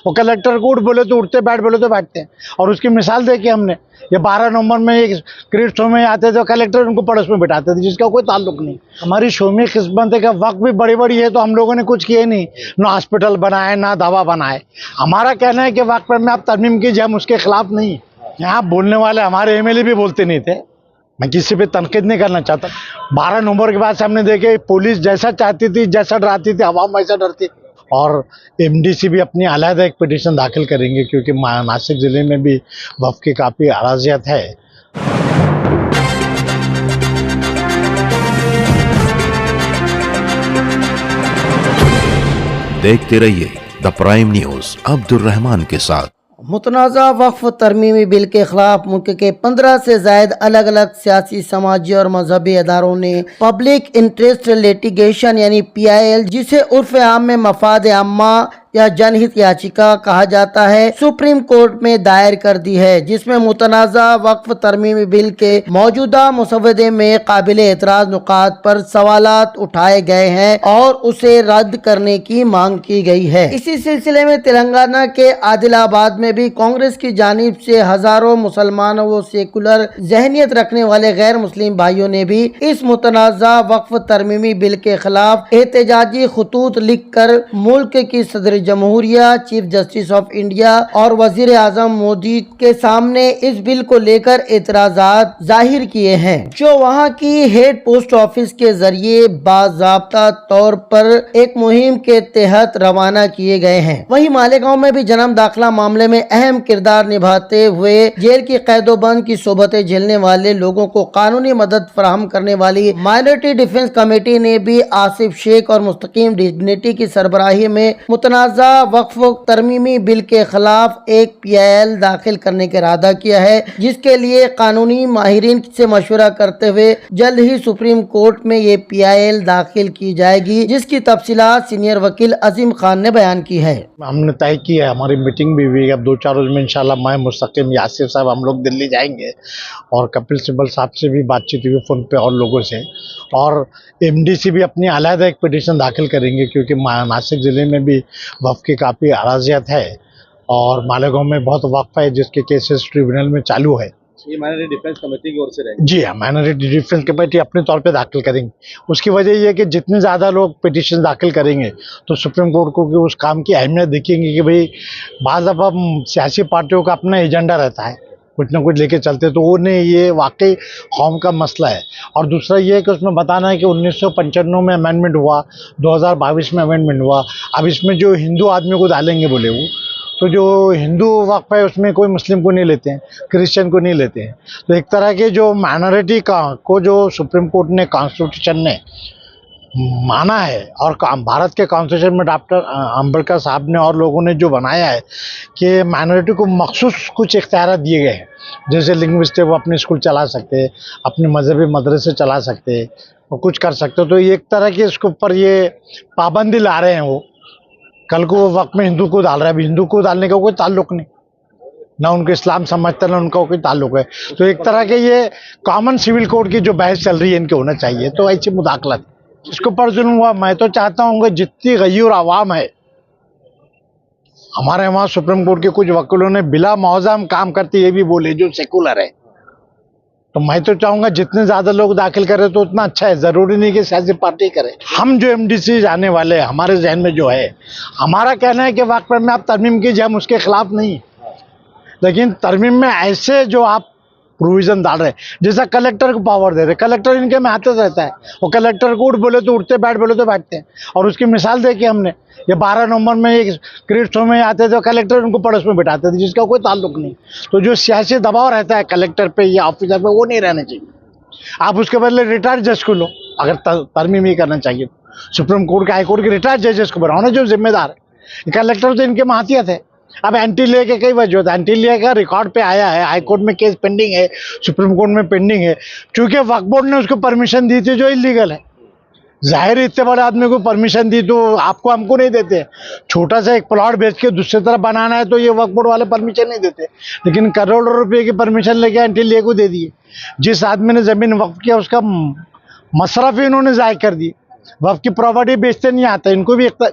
वो कलेक्टर को उठ बोले तो उठते, बैठ बोले तो बैठते हैं। और उसकी मिसाल देखी हमने, ये 12 नवंबर में एक क्रिकेट शो में आते थे, कलेक्टर उनको पड़ोस में बिठाते थे, जिसका कोई ताल्लुक नहीं। हमारी शो में किस्मत है कि वक्त भी बड़ी बड़ी है, तो हम लोगों ने कुछ किए नहीं, ना हॉस्पिटल बनाए ना दवा बनाए। हमारा कहना है कि वक्त पर में आप तरमीम कीजिए, हम उसके खिलाफ नहीं। यहाँ बोलने वाले हमारे एमएलए भी बोलते नहीं थे, मैं किसी पे तनकीद नहीं करना चाहता। 12 नवंबर के बाद से हमने देखे पुलिस जैसा चाहती थी, जैसा डराती थी, आवाम वैसा डरती। और एमडीसी भी अपनी अलग एक पिटीशन दाखिल करेंगे, क्योंकि नासिक ज़िले में भी वक्फ की काफ़ी अराजियत है। देखते रहिए the prime news Abdul Rahman के साथ। मुतनाज़ा वक्फ तरमीमी बिल के खिलाफ मुल्क के 15 से ज़ायद अलग अलग सियासी, समाजी और मजहबी अदारों ने पब्लिक इंटरेस्ट लिटिगेशन यानी PIL, जिसे उर्फ आम में मफाद आम्मा या जनहित याचिका कहा जाता है, सुप्रीम कोर्ट में दायर कर दी है, जिसमें मुतनाज़ा वक्फ तरमीमी बिल के मौजूदा मसवदे में काबिल एतराज़ नुकात पर सवालात उठाए गए हैं और उसे रद्द करने की मांग की गई है। इसी सिलसिले में तेलंगाना के आदिलाबाद में भी कांग्रेस की जानिब से हजारों मुसलमानों व सेकुलर जहनियत रखने वाले गैर मुस्लिम भाइयों ने भी इस मुतनाज़ा वक्फ तरमीमी बिल के खिलाफ एहतजाजी खतूत लिख कर मुल्क की सदर जमहूरिया, चीफ जस्टिस ऑफ इंडिया और वजीर आजम मोदी के सामने इस बिल को लेकर एतराजात जाहिर किए हैं, जो वहां की हेड पोस्ट ऑफिस के जरिए बाज़ाब्ता तौर पर एक मुहिम के तहत रवाना किए गए हैं। वहीं मालेगांव में भी जन्म दाखिला मामले में अहम किरदार निभाते हुए जेल की कैदोबंद की सोबतें झेलने वाले लोगों को कानूनी मदद फराहम करने वाली माइनॉरिटी डिफेंस कमेटी ने भी आसिफ शेख और मुस्तकीम डिग्निटी की सरबराही में मुतनाज़ा वक्फ तरमीमी बिल के खिलाफ एक PIL दाखिल करने का इरादा किया है, जिसके लिए कानूनी माहिरीन से मशवरा करते हुए जल्द ही सुप्रीम कोर्ट में ये PIL दाखिल की जाएगी, जिसकी तफसीलात सीनियर वकील अजीम खान ने बयान की है। हमने तय किया है, हमारी मीटिंग भी हुई, अब 2-4 रोज में इंशाल्लाह मैं, मुस्तकीम, यासिर साहब हम लोग दिल्ली जाएंगे और कपिल सिब्बल साहब से भी बातचीत हुई फ़ोन पे और लोगों से, और MDC भी अपनी अलग एक पिटीशन दाखिल करेंगे, क्योंकि नासिक ज़िले में भी वक्फ की काफ़ी अराजियत है और मालेगांव में बहुत वक्फ है जिसके केसेस ट्रिब्यूनल में चालू है। ये माइनॉरिटी डिफेंस कमेटी की ओर से रहेगी? जी हाँ, माइनॉरिटी डिफेंस कमेटी अपने तौर पे दाखिल करेंगे। उसकी वजह ये है कि जितने ज़्यादा लोग पिटीशन दाखिल करेंगे तो सुप्रीम कोर्ट को कि उस काम की अहमियत दिखेंगी कि भाई बाज़ दफ़ा सियासी पार्टियों का अपना एजेंडा रहता है, कुछ ना कुछ लेके चलते, तो वो नहीं, ये वाकई कौम का मसला है। और दूसरा ये है कि उसमें बताना है कि 1995 में अमेंडमेंट हुआ, 2022 में अमेंडमेंट हुआ, अब इसमें जो हिंदू आदमी को डालेंगे बोले वो, तो जो हिंदू वक्फ है उसमें कोई मुस्लिम को नहीं लेते हैं, क्रिश्चियन को नहीं लेते हैं। तो एक तरह के जो माइनॉरिटी को जो सुप्रीम कोर्ट ने, कॉन्स्टिट्यूशन ने माना है और भारत के कॉन्स्टिट्यूशन में डॉक्टर अम्बेडकर साहब ने और लोगों ने जो बनाया है कि माइनॉरिटी को मखसूस कुछ इख्तियार दिए गए हैं, जैसे लिंग्विस्ट वो अपने स्कूल चला सकते हैं, अपने मजहबी मदरसे चला सकते हैं और कुछ कर सकते हो। तो एक तरह के इसके ऊपर ये पाबंदी ला रहे हैं। वो कल को वो वक्त में हिंदू को डाल रहा है, अभी हिंदू को डालने का कोई ताल्लुक नहीं, ना उनको इस्लाम समझते ना उनका कोई ताल्लुक है। तो एक तरह के ये कॉमन सिविल कोड की जो बहस चल रही है इनके होना चाहिए, तो ऐसी मुदाखलत इसके ऊपर जुल्म हुआ। मैं तो चाहता हूँ कि जितनी गयूर आवाम है, हमारे वहाँ सुप्रीम कोर्ट के कुछ वकीलों ने बिला मौज़म काम करते ये भी बोले जो सेकुलर है, तो मैं तो चाहूँगा जितने ज़्यादा लोग दाखिल करें तो उतना अच्छा है, ज़रूरी नहीं कि सियासी पार्टी करे। हम जो MDC जाने वाले हैं, हमारे जहन में जो है, हमारा कहना है कि वक्त पर में आप तरमीम कीजिए, हम उसके खिलाफ नहीं, लेकिन तरमीम में ऐसे जो आप प्रोविजन डाल रहे हैं, जैसा कलेक्टर को पावर दे रहे, कलेक्टर इनके में हाथ रहता है, वो कलेक्टर को उठ बोले तो उठते, बैठ बोले तो बैठते हैं। और उसकी मिसाल देखी हमने, ये 12 नवंबर में एक क्रिकेट शो में आते थे, कलेक्टर उनको पड़ोस में बिठाते थे, जिसका कोई ताल्लुक नहीं। तो जो सियासी दबाव रहता है कलेक्टर पे या ऑफिसर पे, वो नहीं रहना चाहिए। आप उसके बदले रिटायर्ड जज को लो, अगर तरमीम ही करना चाहिए। सुप्रीम कोर्ट के, हाई कोर्ट के रिटायर्ड जजेस को बनाओ ना, जो जिम्मेदार है। कलेक्टर तो इनके मातियत है। अब एंटी ले के कई वजह होता है, एंटी ले का रिकॉर्ड पे आया है, हाई कोर्ट में केस पेंडिंग है, सुप्रीम कोर्ट में पेंडिंग है, क्योंकि वक्फ बोर्ड ने उसको परमिशन दी थी जो इलीगल है। जाहिर इतने बड़े आदमी को परमिशन दी तो आपको हमको नहीं देते। छोटा सा एक प्लॉट बेच के दूसरी तरफ बनाना है तो ये वक्फ बोर्ड वाले परमिशन नहीं देते, लेकिन करोड़ों रुपए की परमिशन लेके एंटी ले को दे दिए। जिस आदमी ने जमीन वक्फ किया उसका मसरफ ही इन्होंने जायज कर दिए। वक्फ की प्रॉपर्टी बेचते नहीं आता, इनको भी एक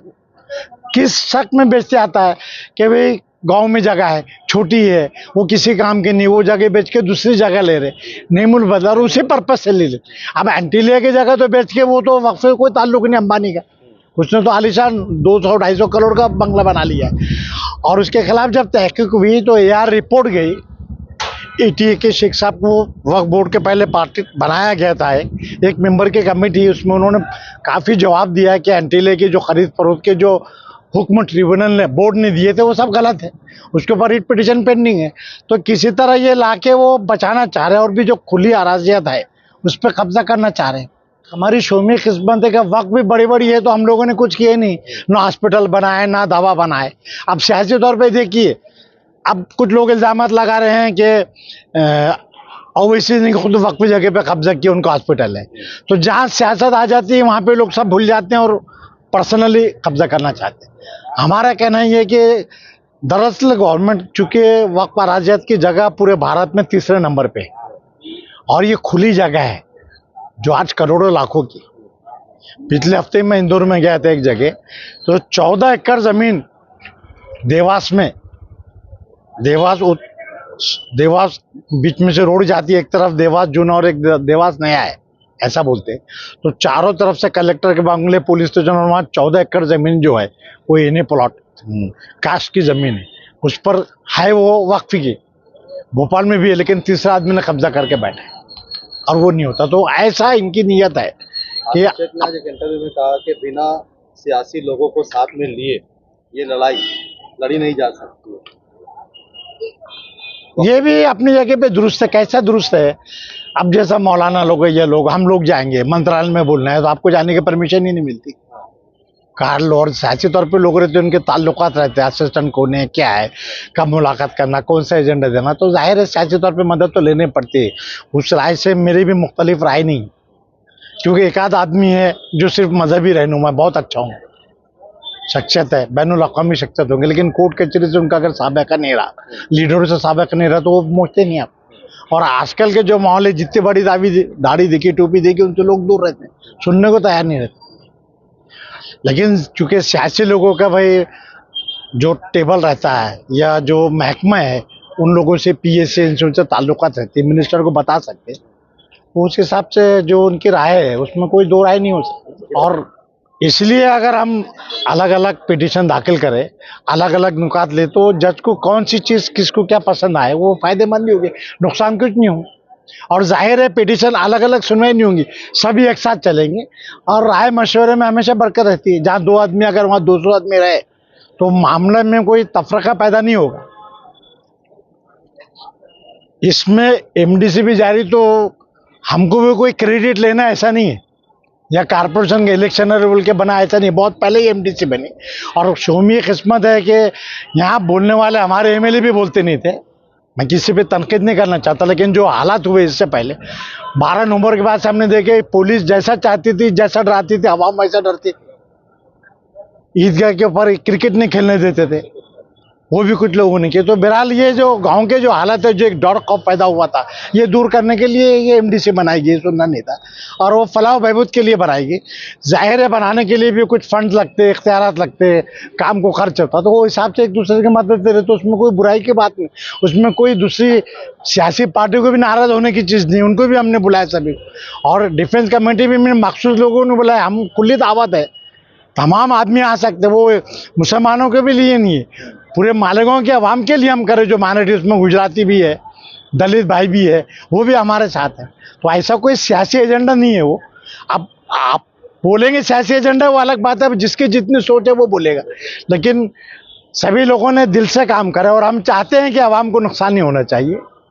किस शक में बेचते आता है कि भाई गांव में जगह है, छोटी है, वो किसी काम की नहीं, वो जगह बेच के दूसरी जगह ले रहे, नेमुल बदल उसी पर्पज से ले ले। अब एंटीलिया की जगह तो बेच के वो तो वक्फ से कोई ताल्लुक नहीं अंबानी का, उसने तो आलिशान 200-250 करोड़ का बंगला बना लिया है। और उसके खिलाफ जब तहकीक हुई तो AR रिपोर्ट गई, ATA के शेख साहब को वक्फ बोर्ड के पहले पार्टी बनाया गया था, एक मेंबर की कमेटी, उसमें उन्होंने काफ़ी जवाब दिया कि एंटीलिया की जो खरीद फरोख्त के जो हुक्म ट्रिब्यूनल ने बोर्ड ने दिए थे वो सब गलत है, उसके ऊपर रिट पिटिशन पेंडिंग है। तो किसी तरह ये लाके वो बचाना चाह रहे हैं और भी जो खुली अराजियत है उस पर कब्जा करना चाह रहे हैं। हमारी शोमी किस्मत है कि वक्त भी बड़ी बड़ी है तो हम लोगों ने कुछ किए नहीं, ना हॉस्पिटल बनाए ना दवा बनाए। अब सियासी तौर पे देखिए, अब कुछ लोग इल्जामात लगा रहे हैं कि ओवैसी ने खुद वक्फ जगह पे कब्जा किया, उनका हॉस्पिटल है। तो जहाँ सियासत आ जाती है वहाँ पे लोग सब भूल जाते हैं और पर्सनली कब्जा करना चाहते हैं। हमारा कहना ये है कि दरअसल गवर्नमेंट चूंकि वक्फ अराजियत की जगह पूरे भारत में 3रे नंबर पे है और ये खुली जगह है जो आज करोड़ों लाखों की। पिछले हफ्ते में इंदौर में गया था एक जगह, तो 14 एकड़ जमीन देवास में, देवास बीच में से रोड जाती है, एक तरफ देवास जूना और एक देवास नया है ऐसा बोलते हैं। तो चारों तरफ से कलेक्टर के बंगले, पुलिस स्टेशन, और वहाँ 14 एकड़ जमीन जो है वो इन्हें प्लॉट कास्ट की जमीन है, उस पर है वो वक्फ की। भोपाल में भी है लेकिन तीसरा आदमी ने कब्जा करके बैठा है और वो नहीं होता। तो ऐसा इनकी नीयत है कि आज एक इंटरव्यू में कहा कि बिना सियासी लोगों को साथ में लिए ये लड़ाई लड़ी नहीं जा सकती। ये भी अपनी जगह पे दुरुस्त है। कैसा दुरुस्त है? अब जैसा मौलाना लोग है, ये लोग, हम लोग जाएंगे मंत्रालय में बोलना है तो आपको जाने की परमिशन ही नहीं मिलती। कार्ल और सियासी तौर पे लोग रहते हैं, उनके ताल्लुकात रहते हैं, असिस्टेंट कौन है, क्या है, कब मुलाकात करना, कौन सा एजेंडा देना, तो जाहिर है सियासी तौर पे मदद तो लेनी पड़ती है। उस राय से मेरी भी मुख्तलिफ राय नहीं, क्योंकि एक आध आदमी है जो सिर्फ मजहबी रहनुमा, बहुत अच्छा हूँ, शख्सियत है, बैनुल अक़वामी शख्सियत होंगे, लेकिन कोर्ट कचहरी से उनका अगर साबिक़ा नहीं रहा, लीडरों से साबिक़ा नहीं रहा तो वो पहुँचते नहीं आप। और आजकल के जो माहौल है, जितनी बड़ी दाढ़ी देखी, टोपी देखी, उनसे लोग दूर रहते हैं, सुनने को तैयार नहीं रहते। लेकिन चूंकि सियासी लोगों का भाई जो टेबल रहता है या जो महकमा है, उन लोगों से PA से उनसे ताल्लुकात रहते हैं, मिनिस्टर को बता सकते, उस हिसाब से जो उनकी राय है उसमें कोई दो राय नहीं हो सकती। और इसलिए अगर हम अलग अलग पिटीशन दाखिल करें, अलग अलग नुकात ले, तो जज को कौन सी चीज़ किसको क्या पसंद आए वो फायदेमंद ही होगी, नुकसान कुछ नहीं हो। और जाहिर है पिटीशन अलग अलग सुनवाई नहीं होंगी, सभी एक साथ चलेंगे और राय मशवरे में हमेशा बरकत रहती है। जहाँ 2 आदमी अगर वहाँ 200 आदमी रहे तो मामले में कोई तफरका पैदा नहीं होगा। इसमें MDC भी जारी, तो हमको भी कोई क्रेडिट लेना ऐसा नहीं है, या कारपोरेशन के इलेक्शनर बोल के बना ऐसा नहीं, बहुत पहले ही MDC बनी। और शोमी किस्मत है कि यहाँ बोलने वाले हमारे MLA भी बोलते नहीं थे। मैं किसी पे तनकीद नहीं करना चाहता, लेकिन जो हालात हुए इससे पहले 12 नवंबर के बाद से हमने देखे, पुलिस जैसा चाहती थी, जैसा डराती थी, आवाम वैसा डरती थी। ईदगाह के ऊपर क्रिकेट नहीं खेलने देते थे, वो भी कुछ लोगों ने किया। तो बहरहाल ये जो गांव के जो हालत है, जो एक डर खौफ पैदा हुआ था, ये दूर करने के लिए ये MDC बनाएगी, सुनना नहीं था, और वो फलाह बहबूद के लिए बनाएगी। जाहिर है बनाने के लिए भी कुछ फंड लगते, इख्तियारात लगते, काम को खर्च होता, तो वो हिसाब से एक दूसरे की मदद दे रहे, तो उसमें कोई बुराई की बात नहीं, उसमें कोई दूसरी सियासी पार्टी को भी नाराज होने की चीज़ नहीं, उनको भी हमने बुलाया सभी। और डिफेंस कमेटी भी मैंने मखसूस लोगों ने बुलाया, हम खुली दावत है, तमाम आदमी आ सकते, वो मुसलमानों के भी लिए नहीं है, पूरे मालेगांव के अवाम के लिए हम करें, जो माइनॉरिटी उसमें गुजराती भी है, दलित भाई भी है, वो भी हमारे साथ है। तो ऐसा कोई सियासी एजेंडा नहीं है वो। अब आप बोलेंगे सियासी एजेंडा, वो अलग बात है, जिसकी जितनी सोच है वो बोलेगा, लेकिन सभी लोगों ने दिल से काम करा और हम चाहते हैं कि अवाम को नुकसान नहीं होना चाहिए।